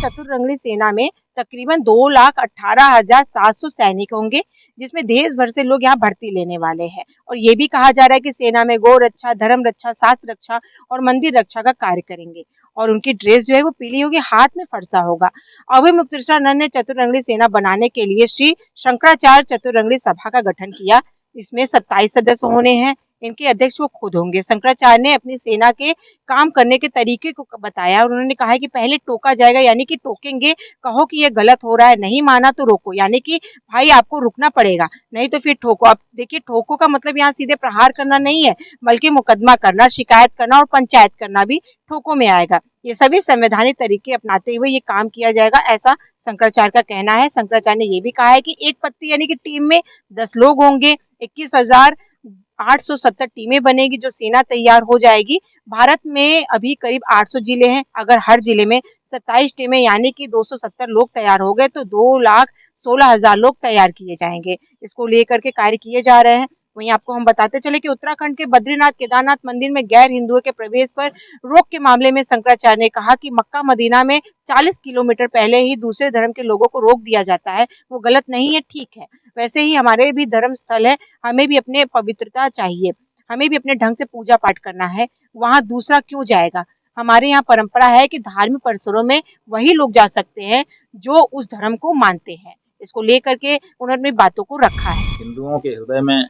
चतुरंगनी सेना में तकरीबन 2,18,700 सैनिक होंगे, जिसमें देश भर से लोग यहाँ भर्ती लेने वाले हैं। और ये भी कहा जा रहा है कि सेना में गौ रक्षा, धर्म रक्षा, शास्त्र रक्षा और मंदिर रक्षा का कार्य करेंगे। और उनकी ड्रेस जो है वो पीली होगी, हाथ में फरसा होगा। अभय मुक्तेश्वरानंद ने चतुरंगनी सेना बनाने के लिए श्री शंकराचार्य चतुरंगनी सभा का गठन किया। इसमें 27 सदस्य होने हैं। इनके अध्यक्ष वो खुद होंगे। शंकराचार्य ने अपनी सेना के काम करने के तरीके को बताया और उन्होंने कहा है कि पहले टोका जाएगा, यानी कि टोकेंगे, कहो कि ये गलत हो रहा है, नहीं माना तो रोको, यानी कि भाई आपको रुकना पड़ेगा, नहीं तो फिर ठोको। अब देखिए, ठोको का मतलब यहाँ सीधे प्रहार करना नहीं है, बल्कि मुकदमा करना, शिकायत करना और पंचायत करना भी ठोको में आएगा। ये सभी संवैधानिक तरीके अपनाते हुए ये काम किया जाएगा, ऐसा शंकराचार्य का कहना है। शंकराचार्य ने ये भी कहा है कि एक पत्ती यानी कि टीम में 10 लोग होंगे, 21,870 टीमें बनेगी, जो सेना तैयार हो जाएगी। भारत में अभी करीब 800 जिले हैं। अगर हर जिले में 27 टीमें यानी कि 270 लोग तैयार हो गए तो 2,16,000 लोग तैयार किए जाएंगे। इसको लेकर के कार्य किए जा रहे हैं। वहीं आपको हम बताते चले कि उत्तराखंड के बद्रीनाथ केदारनाथ मंदिर में गैर हिंदुओं के प्रवेश पर रोक के मामले में शंकराचार्य ने कहा कि मक्का मदीना में 40 किलोमीटर पहले ही दूसरे धर्म के लोगों को रोक दिया जाता है, वो गलत नहीं है, ठीक है। वैसे ही हमारे भी धर्म स्थल है, हमें भी अपने पवित्रता चाहिए, हमें भी अपने ढंग से पूजा पाठ करना है, वहां दूसरा क्यों जाएगा। हमारे यहाँ परंपरा है कि धार्मिक परिसरों में वही लोग जा सकते हैं जो उस धर्म को मानते हैं। इसको लेकर के उन्होंने बातों को रखा है। हिंदुओं के हृदय में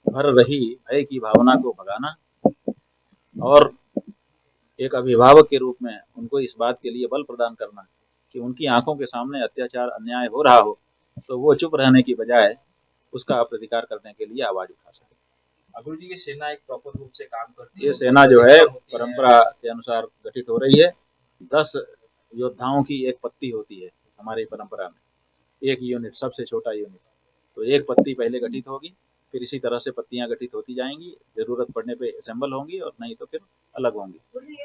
भर रही भय की भावना को भगाना और एक अभिभावक के रूप में उनको इस बात के लिए बल प्रदान करना कि उनकी आंखों के सामने अत्याचार, अन्याय हो रहा हो तो वो चुप रहने की बजाय उसका प्रतिकार करने के लिए आवाज उठा सके। अघोर जी, ये सेना एक प्रॉपर रूप से काम करती है। ये सेना जो है परंपरा के अनुसार गठित हो रही है। 10 योद्धाओं की एक पत्ती होती है हमारी परंपरा में, एक यूनिट, सबसे छोटा यूनिट। तो एक पत्ती पहले गठित होगी, फिर इसी तरह से पत्तियां गठित होती जाएंगी, जरूरत पड़ने पे असेंबल होंगी और नहीं तो फिर अलग होंगी।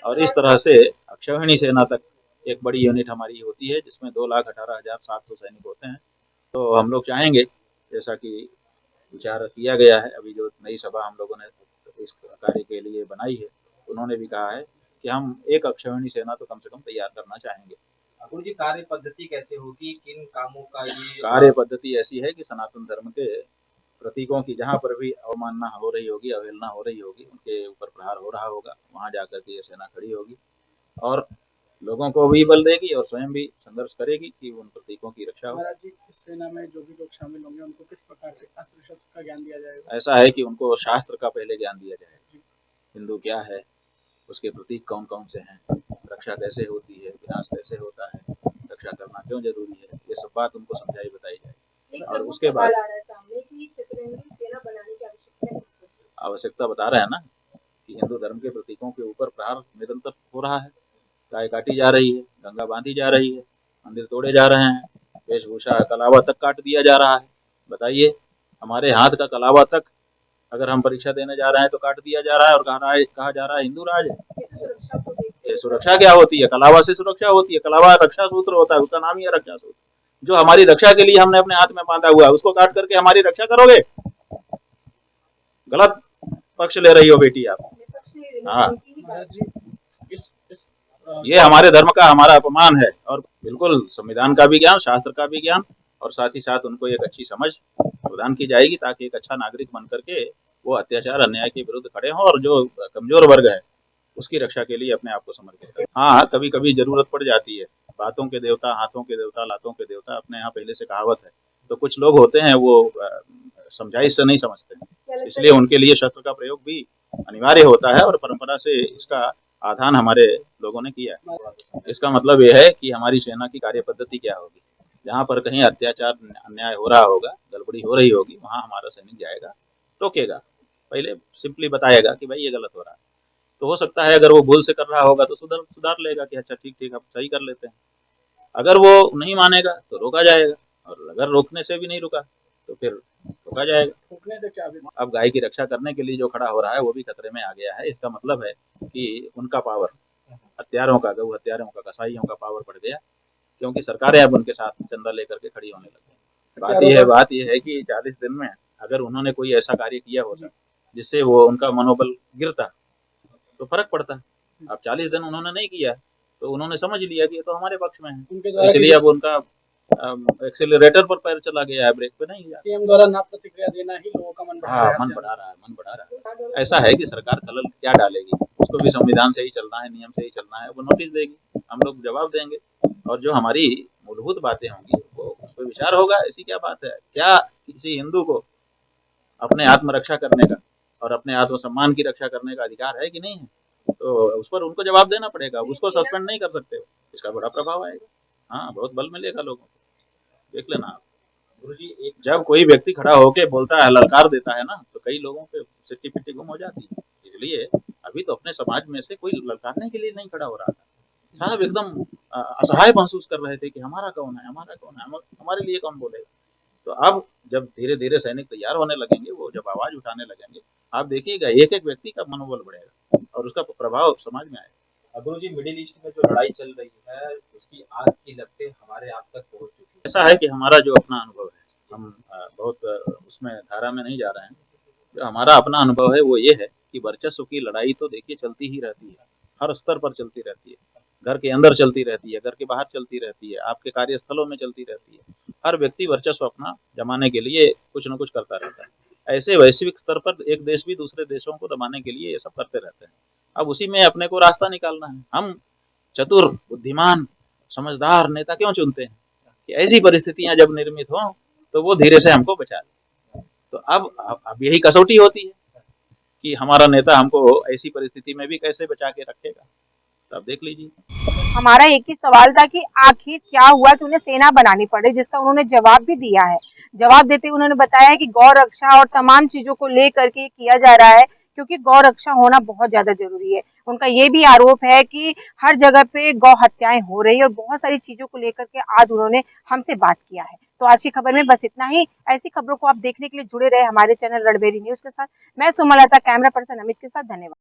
और इस तरह से अक्षौहिणी सेना तक एक बड़ी यूनिट हमारी होती है, जिसमें 2,18,700 सैनिक होते हैं। तो हम लोग चाहेंगे, जैसा कि विचार किया गया है, अभी जो नई सभा हम लोगों ने इस कार्य के लिए बनाई है, उन्होंने भी कहा है कि हम एक अक्षौहिणी सेना तो कम से कम तैयार करना चाहेंगे। अघोर जी, कार्य पद्धति कैसे होगी, किन कामों का ये कार्य पद्धति ऐसी है कि सनातन धर्म के प्रतीकों की जहाँ पर भी अवमानना हो रही होगी, अवहेलना हो रही होगी, उनके ऊपर प्रहार हो रहा होगा, वहां जाकर के ये सेना खड़ी होगी और लोगों को भी बल देगी और स्वयं भी संघर्ष करेगी कि उन प्रतीकों की रक्षा हो। महाराज जी, इस सेना में जो भी लोग शामिल होंगे उनको किस प्रकार के अस्त्र शस्त्र का ज्ञान दिया जाएगा? ऐसा है कि उनको शास्त्र का पहले ज्ञान दिया जाएगा, हिंदू क्या है, उसके प्रतीक कौन कौन से हैं, रक्षा कैसे होती है, विनाश कैसे होता है, रक्षा करना क्यों जरूरी है, ये सब बात उनको समझाई बताई जाए। और उसके बाद आवश्यकता बता रहे हैं ना कि हिंदू धर्म के प्रतीकों के ऊपर प्रहार निरंतर हो रहा है, गाय काटी जा रही है, गंगा बांधी जा रही है, मंदिर तोड़े जा रहे हैं, वेशभूषा कलावा तक काट दिया जा रहा है। बताइए, हमारे हाथ का कलावा तक अगर हम परीक्षा देने जा रहे हैं तो काट दिया जा रहा है और कहा जा रहा है हिंदू राज है। ये सुरक्षा क्या होती है? कलावा से सुरक्षा होती है। कलावा रक्षा सूत्र होता है, उसका नाम ही है रक्षा सूत्र। जो हमारी रक्षा के लिए हमने अपने हाथ में बांधा हुआ है, उसको काट करके हमारी रक्षा करोगे? गलत पक्ष ले रही हो बेटी आप। हाँ, ये हमारे धर्म का हमारा अपमान है। और बिल्कुल संविधान का भी ज्ञान, शास्त्र का भी ज्ञान, और साथ ही साथ उनको एक अच्छी समझ प्रदान की जाएगी ताकि एक अच्छा नागरिक बन करके वो अत्याचार, अन्याय के विरुद्ध खड़े हों और जो कमजोर वर्ग है उसकी रक्षा के लिए अपने आप को समर्पित करें। हाँ, कभी कभी जरूरत पड़ जाती है। बातों के देवता, हाथों के देवता, लातों के देवता, अपने यहाँ पहले से कहावत है। तो कुछ लोग होते हैं वो समझाइश से नहीं समझते हैं, इसलिए उनके लिए शस्त्र का प्रयोग भी अनिवार्य होता है और परंपरा से इसका आधान हमारे लोगों ने किया है। इसका मतलब यह है कि हमारी सेना की कार्य पद्धति क्या होगी। जहाँ पर कहीं अत्याचार, अन्याय हो रहा होगा, गड़बड़ी हो रही होगी, वहाँ हमारा सैनिक जाएगा, टोकेगा, पहले सिंपली बताएगा कि भाई ये गलत हो रहा है। तो हो सकता है अगर वो भूल से कर रहा होगा तो सुधार लेगा कि अच्छा ठीक, अब सही कर लेते हैं। अगर वो नहीं मानेगा तो रोका जाएगा, और अगर रोकने से भी नहीं रुका तो फिर रोका जाएगा। अब गाय की रक्षा करने के लिए जो खड़ा हो रहा है वो भी खतरे में आ गया है। इसका मतलब है कि उनका पावर, हत्यारों का, गौ हत्यारों का, कसाईयों का पावर बढ़ गया, क्योंकि सरकारें अब उनके साथ चंदा लेकर के खड़ी होने लगी। बात यह है कि 40 दिन में अगर उन्होंने कोई ऐसा कार्य किया होता जिससे वो उनका मनोबल गिरता तो फर्क पड़ता। अब 40 दिन उन्होंने नहीं किया तो उन्होंने समझ लिया कि ये तो हमारे पक्ष में है, उनके तो द्वारा इसलिए अब उनका एक्सीलरेटर पर पैर चला गया है, ब्रेक पे नहीं गया। सीएम द्वारा ना प्रतिक्रिया देना ही लोगों का मन बढ़ा हाँ, रहा है। मन बढ़ा रहा है, मन बढ़ा रहा है। ऐसा है कि सरकार कलर क्या डालेगी, उसको भी संविधान से ही चलना है, नियम से ही चलना है, वो नोटिस देगी, हम लोग जवाब देंगे और जो हमारी मूलभूत बातें होंगी वो उस पर विचार होगा। ऐसी क्या बात है, क्या किसी हिंदू को अपने आत्मरक्षा करने का और अपने आत्मसम्मान की रक्षा करने का अधिकार है कि नहीं है? तो उस पर उनको जवाब देना पड़ेगा, उसको सस्पेंड नहीं कर सकते हो, इसका बड़ा प्रभाव आएगा। हाँ, बहुत बल मिलेगा लोगों को, देख लेना आप। गुरुजी एक जब कोई व्यक्ति खड़ा होके बोलता है, ललकार देता है ना, तो कई लोगों पे सिट्टी पिट्टी गुम हो जाती है। इसलिए अभी तो अपने समाज में से कोई ललकारने के लिए नहीं खड़ा हो रहा था, साहब एकदम असहाय महसूस कर रहे थे कि हमारा कौन है, हमारा कौन है, हमारे लिए कौन बोलेगा। तो अब जब धीरे धीरे सैनिक तैयार होने लगेंगे, वो जब आवाज उठाने लगेंगे, आप देखिएगा एक एक व्यक्ति का मनोबल बढ़ेगा और उसका प्रभाव समाज में आएगा। गुरुजी मिडिल ईस्ट में जो लड़ाई चल रही है उसकी आग की लपटें हमारे आप तक पहुंच चुकी है। ऐसा है कि हमारा जो अपना अनुभव है, हम बहुत उसमें धारा में नहीं जा रहे हैं, जो हमारा अपना अनुभव है वो ये है कि वर्चस्व की लड़ाई तो देखिए चलती ही रहती है, हर स्तर पर चलती रहती है, घर के अंदर चलती रहती है, घर के बाहर चलती रहती है, आपके कार्यस्थलों में चलती रहती है। हर व्यक्ति वर्चस्व अपना जमाने के लिए कुछ न कुछ करता रहता है। ऐसे वैश्विक स्तर पर एक देश भी दूसरे देशों को दबाने के लिए ये सब करते रहते हैं। अब उसी में अपने को रास्ता निकालना है। हम चतुर, बुद्धिमान, समझदार नेता क्यों चुनते हैं कि ऐसी परिस्थितियां जब निर्मित हों तो वो धीरे से हमको बचा ले। तो अब यही कसौटी होती है कि हमारा नेता हमको ऐसी परिस्थिति में भी कैसे बचा के रखेगा। तो अब देख लीजिए। हमारा एक ही सवाल था कि आखिर क्या हुआ कि उन्हें सेना बनानी पड़ी, जिसका उन्होंने जवाब भी दिया है। जवाब देते हुए उन्होंने बताया है कि गौ रक्षा और तमाम चीजों को लेकर के किया जा रहा है, क्योंकि गौ रक्षा होना बहुत ज्यादा जरूरी है। उनका ये भी आरोप है कि हर जगह पे गौ हत्याएं हो रही है और बहुत सारी चीजों को लेकर के आज उन्होंने हमसे बात किया है। तो आज की खबर में बस इतना ही। ऐसी खबरों को आप देखने के लिए जुड़े रहे हमारे चैनल रणबेरी न्यूज के साथ। मैं सुमलता, कैमरा पर्सन अमित के साथ। धन्यवाद।